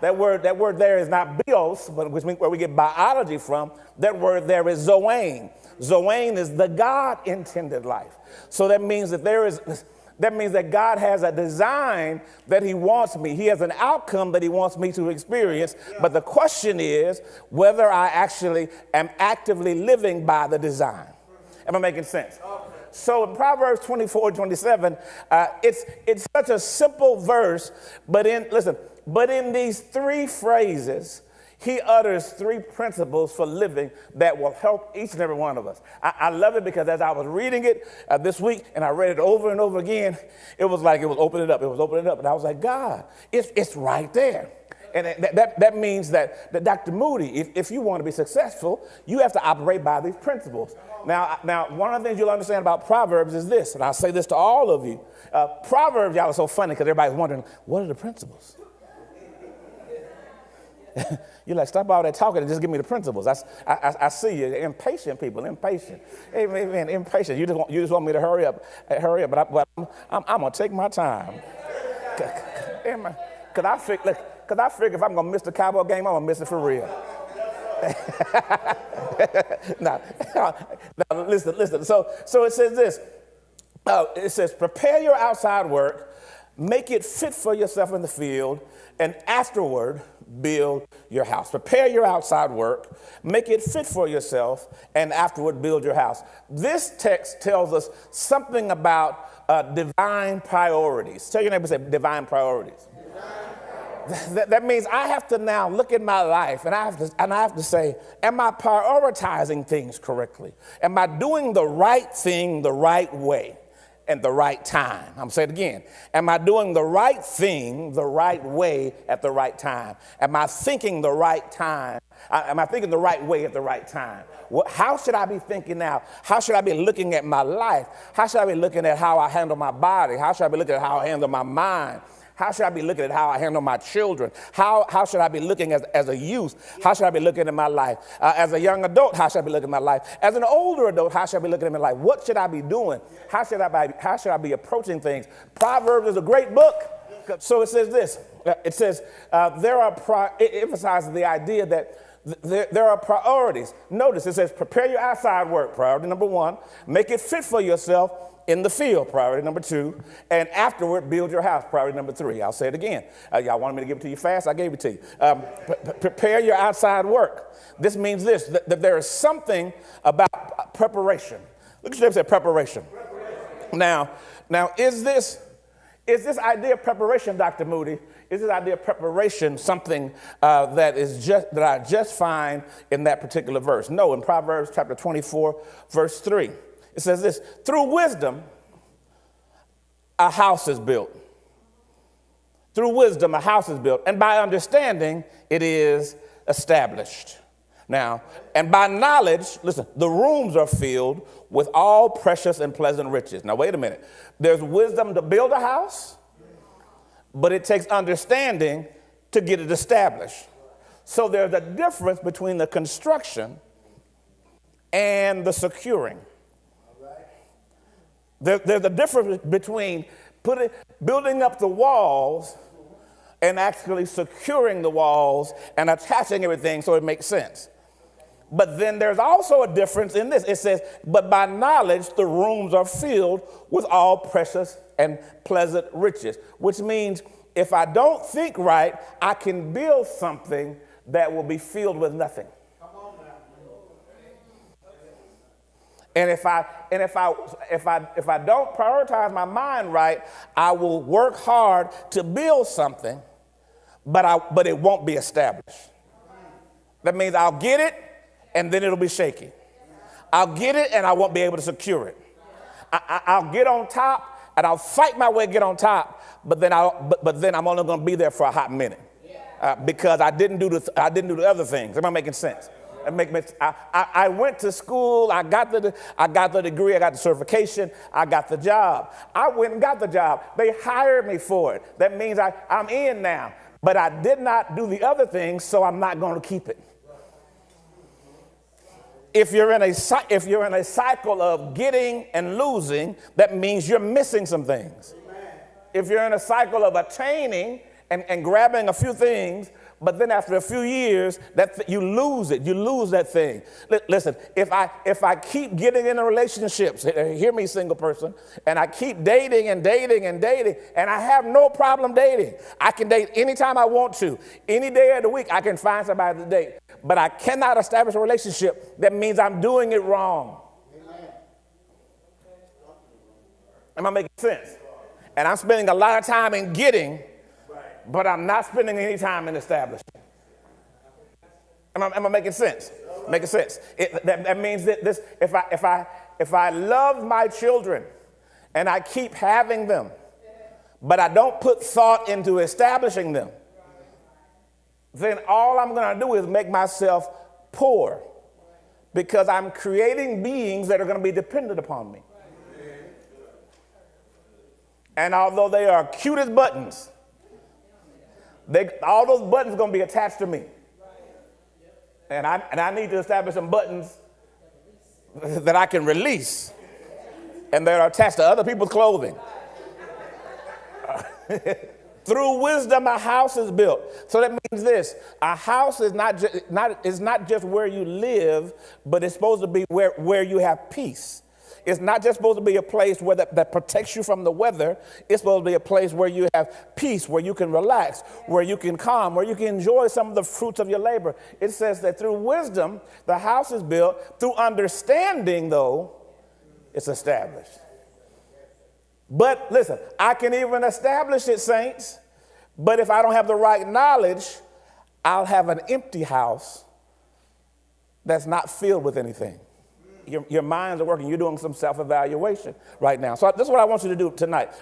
that word there is not bios, but where we get biology from. That word there is zoane. Zoane is the God-intended life. So that means that that God has a design that he wants me. He has an outcome that he wants me to experience. But the question is whether I actually am actively living by the design. Am I making sense? So in Proverbs 24:27, it's such a simple verse, but in these three phrases, he utters three principles for living that will help each and every one of us. I love it because as I was reading it this week and I read it over and over again, it was like it was opening up. And I was like, God, it's right there. And that means that Dr. Moody, if you want to be successful, you have to operate by these principles. Now, one of the things you'll understand about Proverbs is this, and I'll say this to all of you. Proverbs, y'all, are so funny because everybody's wondering, what are the principles? You're like, stop all that talking and just give me the principles. I see you, impatient people, impatient. Amen, impatient. You just want me to hurry up, but I'm gonna take my time. Because I figure if I'm gonna miss the Cowboy game, I'm gonna miss it for real. now, listen. So it says this. It says, prepare your outside work, make it fit for yourself in the field, and afterward build your house. Prepare your outside work, make it fit for yourself, and afterward build your house. This text tells us something about divine priorities. Tell your neighbor, say divine priorities. That means I have to now look at my life and I have to say, am I prioritizing things correctly? Am I doing the right thing the right way and the right time? I'm going to say it again. Am I doing the right thing the right way at the right time? Am I thinking the right time? Am I thinking the right way at the right time? How should I be thinking now? How should I be looking at my life? How should I be looking at how I handle my body? How should I be looking at how I handle my mind? How should I be looking at how I handle my children? How should I be looking as a youth? How should I be looking at my life? As a young adult, how should I be looking at my life? As an older adult, how should I be looking at my life? What should I be doing? How should I be approaching things? Proverbs is a great book. So it says this. It says it emphasizes the idea that there are priorities. Notice it says prepare your outside work, priority number 1. Make it fit for yourself in the field, priority number 2, and afterward build your house, priority number 3. I'll say it again. Y'all wanted me to give it to you fast? I gave it to you. Prepare your outside work. This means this, that there is something about preparation. Look at your name, say preparation. Now, is this idea of preparation, Dr. Moody, is this idea of preparation something that I just find in that particular verse? No, in Proverbs chapter 24, verse 3. It says this, through wisdom, a house is built. Through wisdom, a house is built. And by understanding, it is established. Now, and by knowledge, listen, the rooms are filled with all precious and pleasant riches. Now, wait a minute. There's wisdom to build a house, but it takes understanding to get it established. So there's a difference between the construction and the securing. There's a difference between building up the walls and actually securing the walls and attaching everything so it makes sense. But then there's also a difference in this. It says, but by knowledge, the rooms are filled with all precious and pleasant riches, which means if I don't think right, I can build something that will be filled with nothing. And if I don't prioritize my mind right, I will work hard to build something, but it won't be established. That means I'll get it, and then it'll be shaky. I'll get it, and I won't be able to secure it. I'll get on top, and I'll fight my way to get on top, but then I'm only going to be there for a hot minute because I didn't do the other things. Am I making sense? I went to school, I got the degree, I got the certification, I got the job. I went and got the job. They hired me for it. That means I'm in now. But I did not do the other things, so I'm not going to keep it. If you're in a cycle of getting and losing, that means you're missing some things. If you're in a cycle of attaining and grabbing a few things, But then after a few years, you lose it. You lose that thing. Listen, if I keep getting into relationships, hear me, single person, and I keep dating and dating and dating, and I have no problem dating. I can date anytime I want to. Any day of the week, I can find somebody to date. But I cannot establish a relationship. That means I'm doing it wrong. Am I making sense? And I'm spending a lot of time in getting, but I'm not spending any time in establishing. Am I making sense? Making sense. That means that if I love my children and I keep having them, but I don't put thought into establishing them, then all I'm going to do is make myself poor, because I'm creating beings that are going to be dependent upon me. And although they are cute as buttons, all those buttons are going to be attached to me. And I need to establish some buttons that I can release and that are attached to other people's clothing. Through wisdom, a house is built. So that means this: a house is not just where you live, but it's supposed to be where you have peace. It's not just supposed to be a place where that protects you from the weather. It's supposed to be a place where you have peace, where you can relax, where you can calm, where you can enjoy some of the fruits of your labor. It says that through wisdom, the house is built. Through understanding, though, it's established. But listen, I can even establish it, saints, but if I don't have the right knowledge, I'll have an empty house that's not filled with anything. Your minds are working. You're doing some self-evaluation right now. So this is what I want you to do tonight.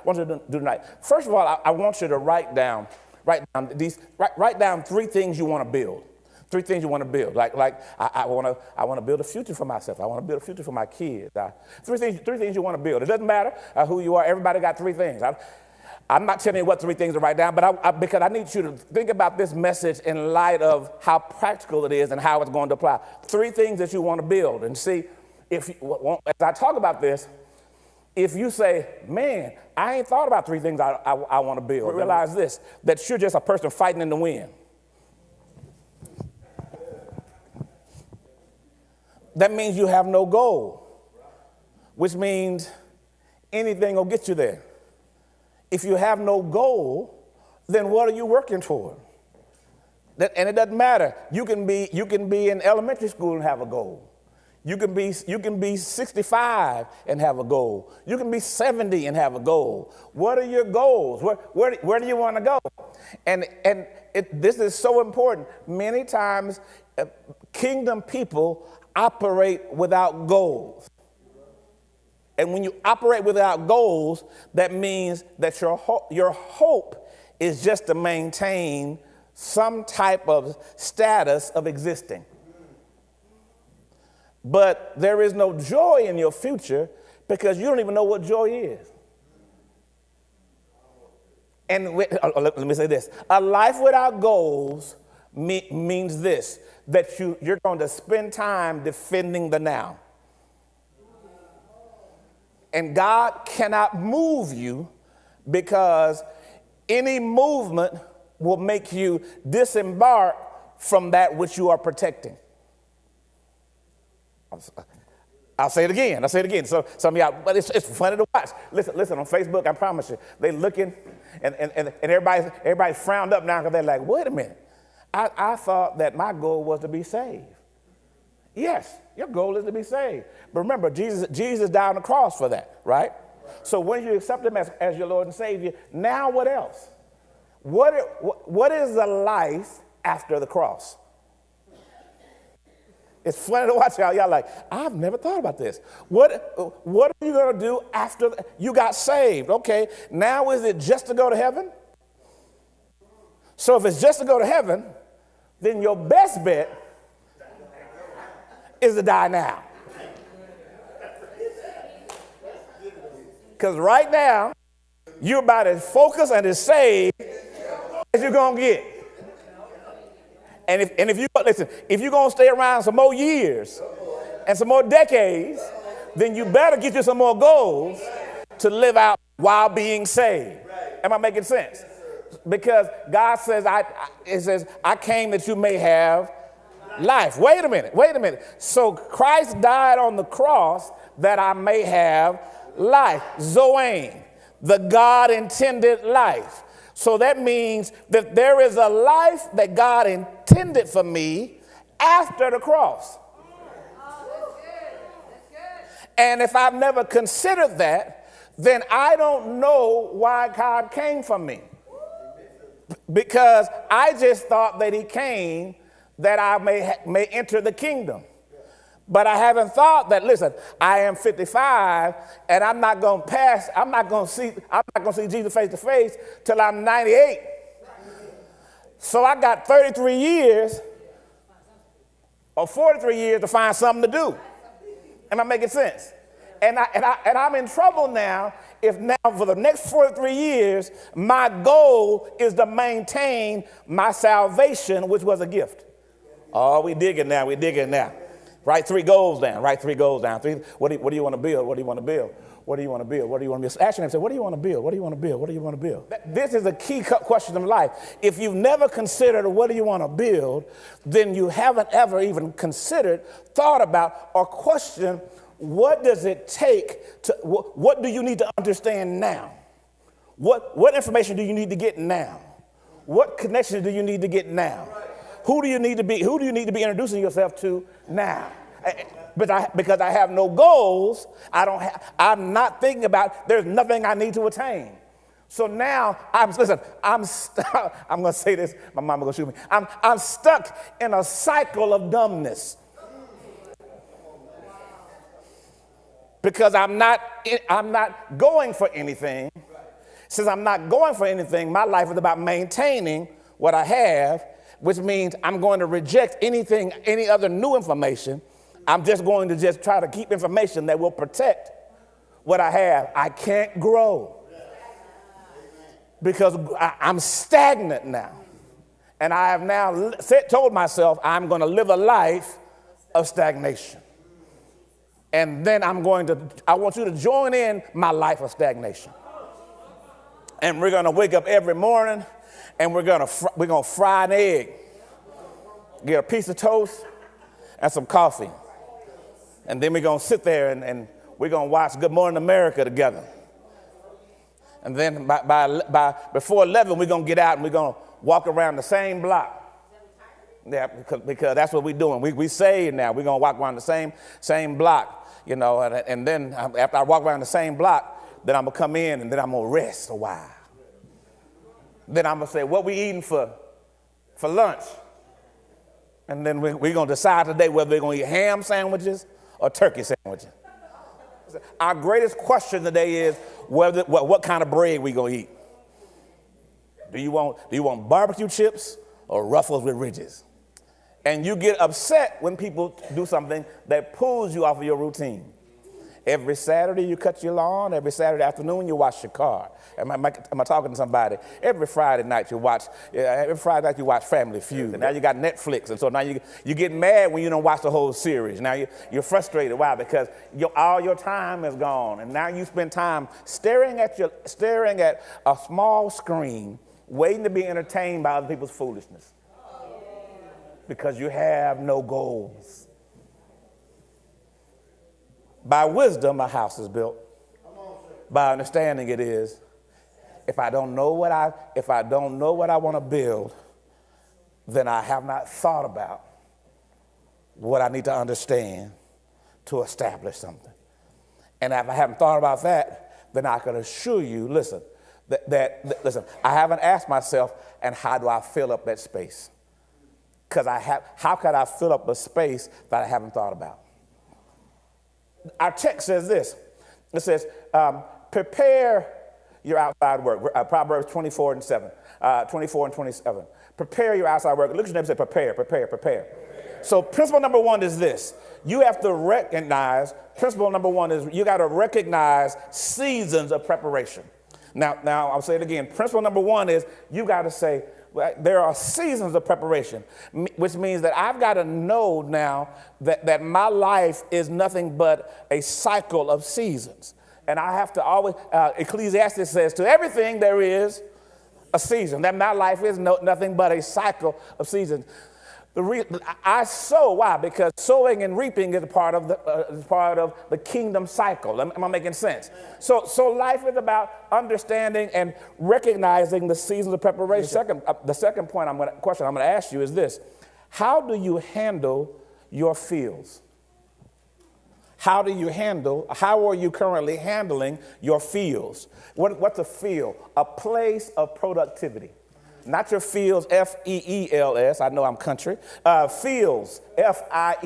First of all, I want you to write down 3 things you want to build. 3 things you want to build. Like I want to build a future for myself. I want to build a future for my kids. 3 things you want to build. It doesn't matter who you are. Everybody got 3 things. I'm not telling you what 3 things to write down, but because I need you to think about this message in light of how practical it is and how it's going to apply. 3 things that you want to build. And see, as I talk about this, if you say, man, I ain't thought about 3 things I want to build, realize this, that you're just a person fighting in the wind. That means you have no goal, which means anything will get you there. If you have no goal, then what are you working toward? And it doesn't matter. You can be in elementary school and have a goal. You can be 65 and have a goal. You can be 70 and have a goal. What are your goals? Where do you want to go? And this is so important. Many times, kingdom people operate without goals. And when you operate without goals, that means that your hope is just to maintain some type of status of existing. But there is no joy in your future because you don't even know what joy is. And let me say this. A life without goals means this, that you're going to spend time defending the now. And God cannot move you because any movement will make you disembark from that which you are protecting. I'll say it again. So some of y'all, but it's funny to watch. Listen, on Facebook, I promise you, they looking and everybody's frowned up now because they're like, wait a minute. I thought that my goal was to be saved. Yes, your goal is to be saved. But remember, Jesus died on the cross for that, right? So when you accept him as your Lord and Savior, now what else? What is the life after the cross? It's funny to watch y'all. Y'all like, I've never thought about this. What are you going to do after you got saved? Okay, now is it just to go to heaven? So if it's just to go to heaven, then your best bet is to die now. Because right now, you're about as focused and as saved as you're going to get. And if you're going to stay around some more years and some more decades, then you better get you some more goals to live out while being saved. Am I making sense? Because God says, it says, I came that you may have life. Wait a minute. So Christ died on the cross that I may have life. Zoe, the God intended life. So that means that there is a life that God intended for me after the cross. And if I've never considered that, then I don't know why God came for me. Because I just thought that he came that I may enter the kingdom. But I haven't thought that, listen, I am 55 and I'm not going to see Jesus face to face till I'm 98. So I got 33 years or 43 years to find something to do. Am I making sense? And I'm in trouble now if now for the next 43 years, my goal is to maintain my salvation, which was a gift. Oh, we digging now. Write 3 goals down. What do you want to build? What do you want to build? What do you want to build? What do you want to build? Ask your neighbor, say, what do you want to build? What do you want to build? What do you want to build? This is a key question in life. If you've never considered what do you want to build, then you haven't ever even considered, thought about, or questioned what does it take to, what do you need to understand now? What information do you need to get now? What connections do you need to get now? Who do you need to be introducing yourself to now? But because I have no goals, I'm not thinking about, there's nothing I need to attain. So now, I'm going to say this, my mama going to shoot me. I'm stuck in a cycle of dumbness. Because I'm not going for anything. Since I'm not going for anything, my life is about maintaining what I have, which means I'm going to reject any other new information. I'm just going to try to keep information that will protect what I have. I can't grow because I'm stagnant now. And I have now told myself I'm going to live a life of stagnation. And then I want you to join in my life of stagnation. And we're going to wake up every morning and we're going to fry an egg, get a piece of toast and some coffee. And then we're going to sit there and we're going to watch Good Morning America together. And then before 11, we're going to get out and we're going to walk around the same block. Yeah, because that's what we're doing. We saved now. We're going to walk around the same block. You know, and then after I walk around the same block, then I'm going to come in and then I'm going to rest a while. Then I'm going to say, what we eating for lunch? And then we're going to decide today whether we're going to eat ham sandwiches or turkey sandwiches. Our greatest question today is what kind of bread we going to eat. Do you want barbecue chips or Ruffles with ridges? And you get upset when people do something that pulls you off of your routine. Every Saturday you cut your lawn. Every Saturday afternoon you wash your car. Am I talking to somebody? Every Friday night you watch Family Feud. And now you got Netflix, and so now you get mad when you don't watch the whole series. Now you're frustrated. Why? Because all your time is gone, and now you spend time staring at a small screen, waiting to be entertained by other people's foolishness. Because you have no goals. By wisdom, a house is built. By understanding, it is. If I don't know what I want to build, then I have not thought about what I need to understand to establish something. And if I haven't thought about that, then I can assure you, listen, I haven't asked myself, and how do I fill up that space? Because how could I fill up a space that I haven't thought about? Our text says this. It says, prepare your outside work. Proverbs 24 and 27. Prepare your outside work. Look at your neighbor and say, prepare. So principle number 1 is this. You have to recognize, principle number 1 is you got to recognize seasons of preparation. Now I'll say it again. Principle number 1 is you got to say, there are seasons of preparation, which means that I've got to know now that my life is nothing but a cycle of seasons. And I have to always, Ecclesiastes says, to everything there is a season, that my life is nothing but a cycle of seasons. I sow. Why? Because sowing and reaping is part of the kingdom cycle. Am I making sense? So life is about understanding and recognizing the seasons of preparation. The second question I'm going to ask you is this: how do you handle your fields? How are you currently handling your fields? What's a field? A place of productivity. Not your fields, F-E-E-L-S. I know I'm country. Fields, F-I-E-L-D-S.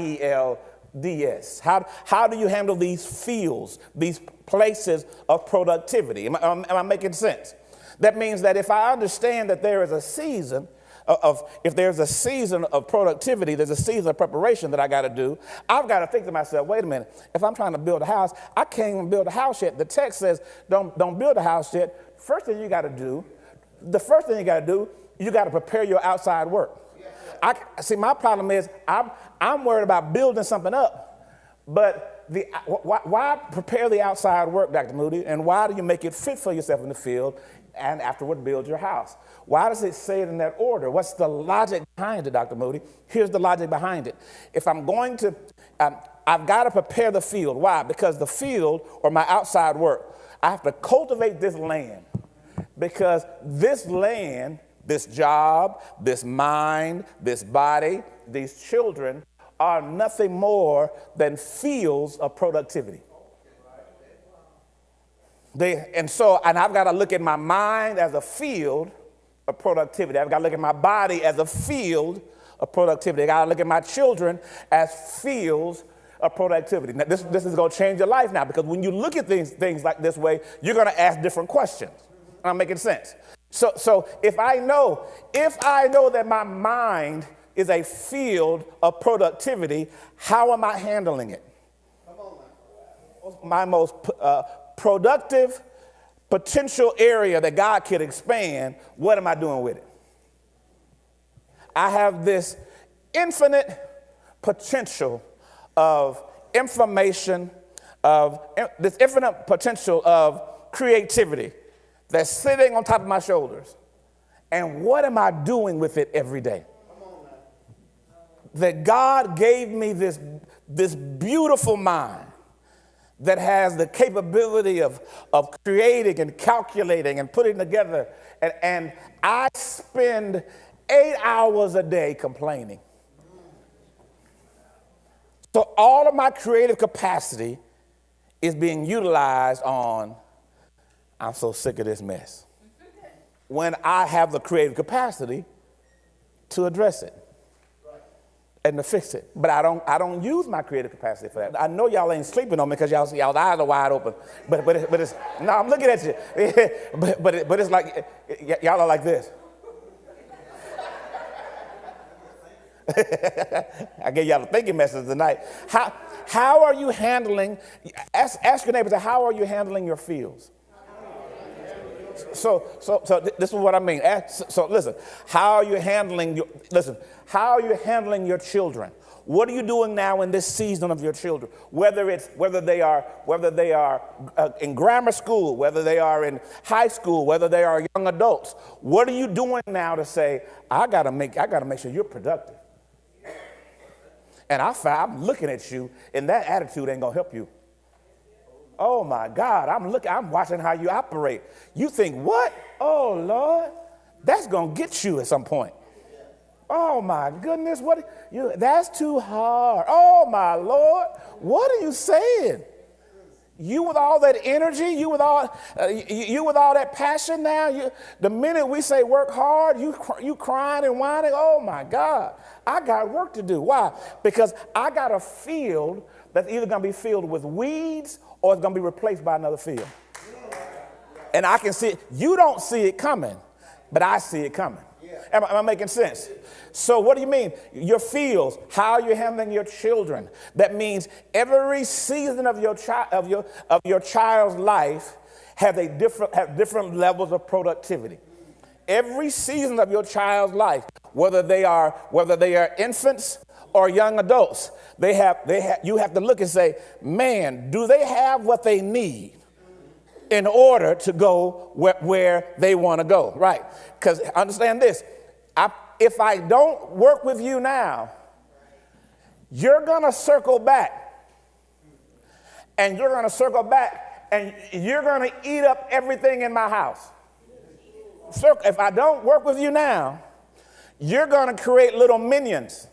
How do you handle these fields, these places of productivity? Am I making sense? That means that if I understand that there is a season if there's a season of productivity, there's a season of preparation that I got to do, I've got to think to myself, wait a minute, if I'm trying to build a house, I can't even build a house yet. The text says don't build a house yet. The first thing you got to do, you got to prepare your outside work. See, my problem is I'm worried about building something up, but why prepare the outside work, Dr. Moody, and why do you make it fit for yourself in the field and afterward build your house? Why does it say it in that order? What's the logic behind it, Dr. Moody? Here's the logic behind it. If I'm going to, I've got to prepare the field. Why? Because the field or my outside work, I have to cultivate this land. Because this land, this job, this mind, this body, these children are nothing more than fields of productivity. And I've got to look at my mind as a field of productivity. I've got to look at my body as a field of productivity. I've got to look at my children as fields of productivity. Now, this is going to change your life now, because when you look at things like this way, you're going to ask different questions. I'm making sense. So if I know that my mind is a field of productivity, how am I handling it? My most productive potential area that God could expand, what am I doing with it? I have this infinite potential of information, this infinite potential of creativity that's sitting on top of my shoulders. And what am I doing with it every day? That God gave me this beautiful mind that has the capability of creating and calculating and putting together. And I spend 8 hours a day complaining. So all of my creative capacity is being utilized on, I'm so sick of this mess, when I have the creative capacity to address it and to fix it. But I don't use my creative capacity for that. I know y'all ain't sleeping on me because y'all's eyes are wide open. But it's, no, I'm looking at you. but it's like, y'all are like this. I gave y'all a thinking message tonight. How are you handling, ask your neighbors, how are you handling your fields? So this is what I mean. So listen, how are you handling your children? What are you doing now in this season of your children? Whether they are in grammar school, whether they are in high school, whether they are young adults. What are you doing now to say, I gotta make sure you're productive? And I'm looking at you, and that attitude ain't gonna help you. Oh my God, I'm watching how you operate. You think, what? Oh Lord, that's gonna get you at some point. Oh my goodness, that's too hard. Oh my Lord, what are you saying? You with all that energy, you with all that passion now, the minute we say work hard, you crying and whining. Oh my God, I got work to do. Why? Because I got a field that's either gonna be filled with weeds or it's going to be replaced by another field. And I can see it. You don't see it coming, but I see it coming. Am I making sense? So what do you mean? Your fields, how you're handling your children. That means every season of your child's life have different levels of productivity. Every season of your child's life, whether they are infants or young adults, you have to look and say, man, do they have what they need in order to go where they want to go, right? Because understand this, if I don't work with you now, you're going to circle back, and you're going to circle back, and you're going to eat up everything in my house. If I don't work with you now, you're going to create little minions.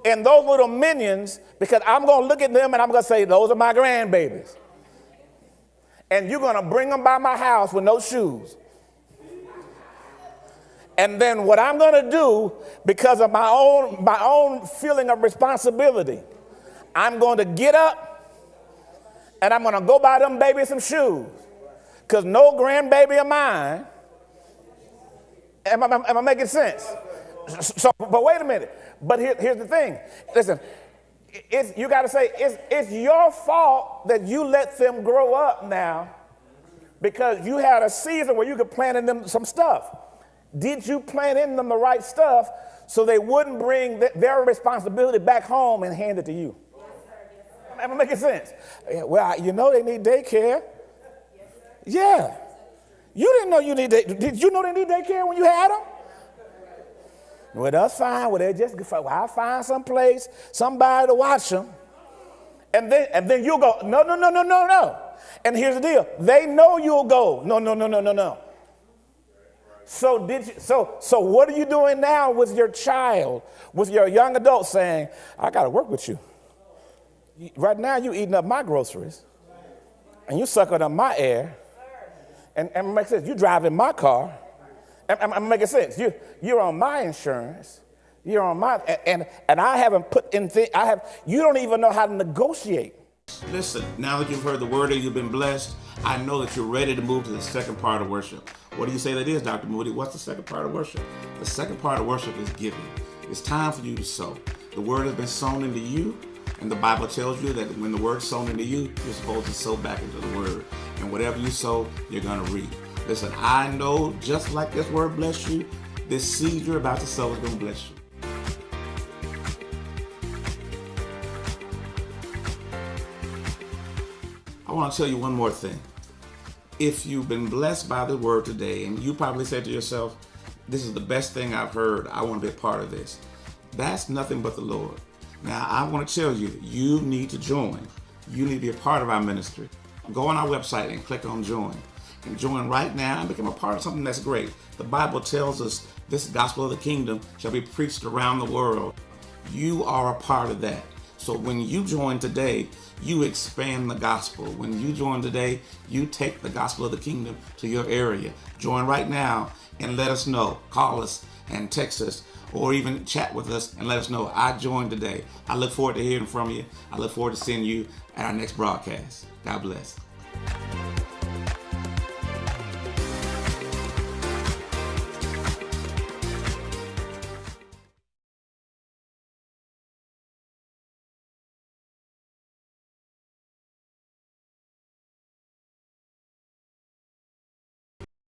And those little minions, because I'm going to look at them and I'm going to say, those are my grandbabies. And you're going to bring them by my house with no shoes. And then what I'm going to do, because of my own feeling of responsibility, I'm going to get up and I'm going to go buy them babies some shoes. Because no grandbaby of mine, am I making sense? So, but wait a minute. But here's the thing. Listen, you got to say, it's your fault that you let them grow up now, because you had a season where you could plant in them some stuff. Did you plant in them the right stuff so they wouldn't bring their responsibility back home and hand it to you? Am I making sense? Well, you know they need daycare. Yeah. You didn't know you need daycare. Did you know they need daycare when you had them? Well, that's fine. Well, I'll find some place, somebody to watch them. And then you'll go, no. And here's the deal. They know you'll go, no. So what are you doing now with your child, with your young adult saying, I got to work with you. Right now, you eating up my groceries, and you sucking up my air, and it makes sense. You driving my car. I'm making sense. You're on my insurance. You're on my, and I haven't put in you don't even know how to negotiate. Listen, now that you've heard the word and you've been blessed, I know that you're ready to move to the second part of worship. What do you say that is, Dr. Moody? What's the second part of worship? The second part of worship is giving. It's time for you to sow. The word has been sown into you, and the Bible tells you that when the word's sown into you, you're supposed to sow back into the word. And whatever you sow, you're going to reap. Listen, I know just like this word bless you, this seed you're about to sow is going to bless you. I want to tell you one more thing. If you've been blessed by the word today, and you probably said to yourself, this is the best thing I've heard, I want to be a part of this. That's nothing but the Lord. Now, I want to tell you, you need to join. You need to be a part of our ministry. Go on our website and click on join. And join right now and become a part of something that's great. The Bible tells us this gospel of the kingdom shall be preached around the world. You are a part of that. So when you join today, you expand the gospel. When you join today, you take the gospel of the kingdom to your area. Join right now and let us know. Call us and text us, or even chat with us and let us know, I joined today. I look forward to hearing from you. I look forward to seeing you at our next broadcast. God bless.